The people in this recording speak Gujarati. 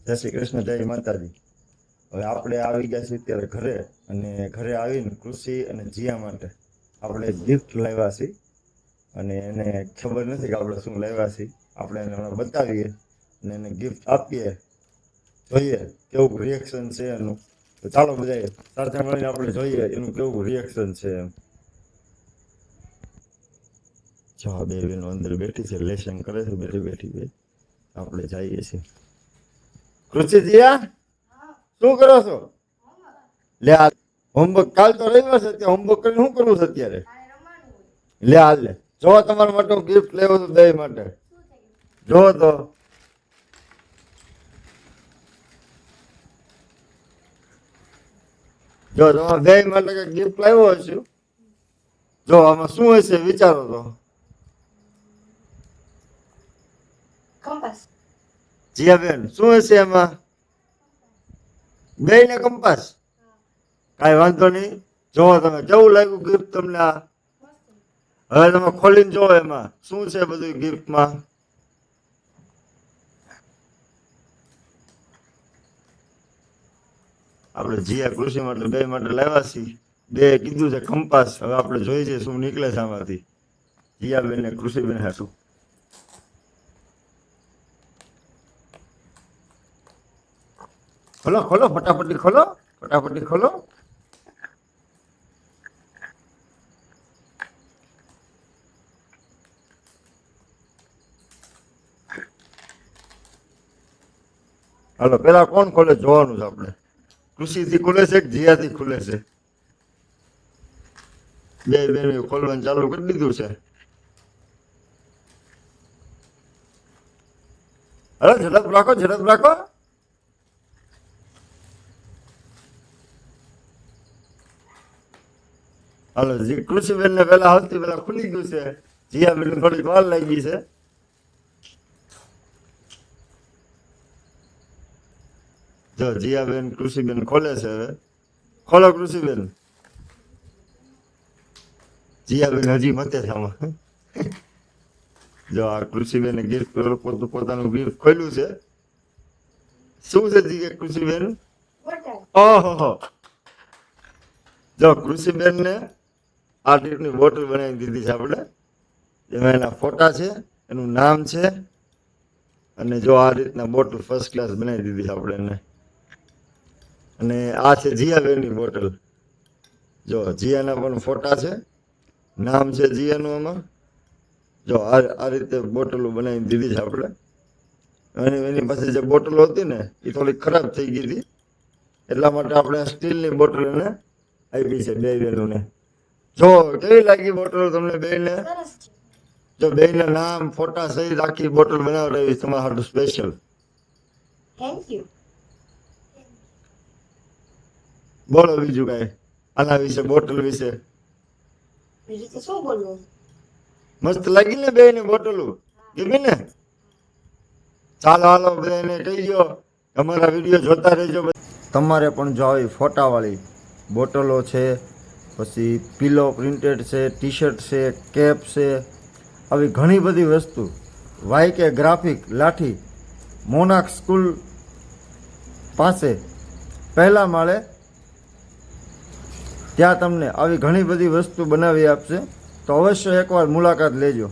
જય શ્રી કૃષ્ણ, જય માતાજી. હવે આપણે આવી ગયા છીએ અત્યારે ઘરે, અને ઘરે આવીને કૃષિ અને જીયા માટે આપણે ગિફ્ટ લાવ્યા છીએ. અને એને ખબર નથી કે આપણે શું લાવ્યા છીએ. આપણે એને હમણાં બતાવીએ અને એને ગિફ્ટ આપીએ, જોઈએ કેવું રિએક્શન છે એનું. તો ચાલો બધા સાથે મળીને આપણે જોઈએ એનું કેવું રિએક્શન છે એમ. જો આ બે બહેનો અંદર બેઠી છે, લેસન કરે છે બેઠી બેઠી બે. આપણે જઈએ છીએ. કૃષિ જીયા, શું કરો છો? લે આ હોમવર્ક કાલ તો રવિવાર છે, અત્યારે હોમવર્ક કરીને શું કરવું છે અત્યારે? લે હાલ લે, જો તમારા માટે ગિફ્ટ લેવો તો દહીં માટે જો તો. જો તમારા દહીં માટે કઈ ગિફ્ટ લાવ્યો હશે. જો આમાં શું હશે વિચારો તો. જીયા બેન, શું હશે એમાં? બે ને કંપાસ. કઈ વાંધો નહીં. જોવો તમે કેવું લાગ્યું ગિફ્ટ તમને આ? હવે તમે ખોલીને જોવો એમાં શું છે બધું ગિફ્ટમાં. આપણે જીયા કૃષિ માટે બે માટે લાવ્યા છીએ. બે કીધું છે કંપાસ. હવે આપણે જોઈએ છે શું નીકળે છે આમાંથી. જીયા બેન ને કૃષિ બેન હાટું. ખોલો ખોલો, ફટાફટી ખોલો, ફટાફટી ખોલો. હાલો પેલા કોણ ખોલે જોવાનું છે આપણે. કૃષિ થી ખુલે છે કે જીયા થી ખુલે છે? બે બેન ખોલવાનું ચાલુ કરી દીધું છે. અરે ઝડપ રાખો, ઝડપ રાખો. હાલો કૃષિ બેન ને પેલા આવતી પેલા ખુલી ગયું છે. જીયા બેન થોડીક વાર લાગી છે. જો જીયા બેન કૃષિ બેન ખોલે છે. હવે ખોલો કૃષિ બેન. જીયા બેન હજી મતે છે આમાં. જો આ કૃષિ બેન ગિફ્ટ પોતાનું ગિફ્ટ ખોલ્યું છે. શું છે જીયા કૃષિ બેન? ઓહો, જો કૃષિ બેન ને આ ટાઈપની બોટલ બનાવી દીધી છે આપણે. એમાં એના ફોટા છે, એનું નામ છે, અને જો આ રીતના બોટલ ફર્સ્ટ ક્લાસ બનાવી દીધી છે આપણે એને. અને આ છે જીયા બેનની બોટલ. જો જીયાના પણ ફોટા છે, નામ છે જીયાનું આમાં. જો આ રીતે બોટલો બનાવી દીધી છે આપણે. અને એની પાસે જે બોટલો હતી ને એ થોડી ખરાબ થઈ ગઈ હતી, એટલા માટે આપણે સ્ટીલની બોટલ એને આપી છે બે બેનોને. જો કેવી લાગી બોટલ તમને બેને? જો બેના નામ ફોટા સહિત આખી બોટલ બનાવડાવી તમારા હાટુ સ્પેશિયલ. Thank you. બોલો બીજું કઈ આના વિશે, બોટલ વિશે. બીજું તો શું બોલવું? મસ્ત લાગી ને બે ને બોટલો? ગમી ને? ચાલો હાલો બધાને કહી દો અમારા વિડીયો જોતા રહેજો. તમારે પણ જો આવી ફોટાવાળી બોટલો છે, પછી પીલો પ્રિન્ટેડ છે, ટી શર્ટ છે, કેપ છે, આવી ઘણી બધી વસ્તુ. વાયકે ગ્રાફિક લાઠી મોનાક સ્કૂલ પાસે પહેલા માળે, ત્યાં તમને આવી ઘણી બધી વસ્તુ બનાવી આપશે. તો અવશ્ય એકવાર મુલાકાત લેજો.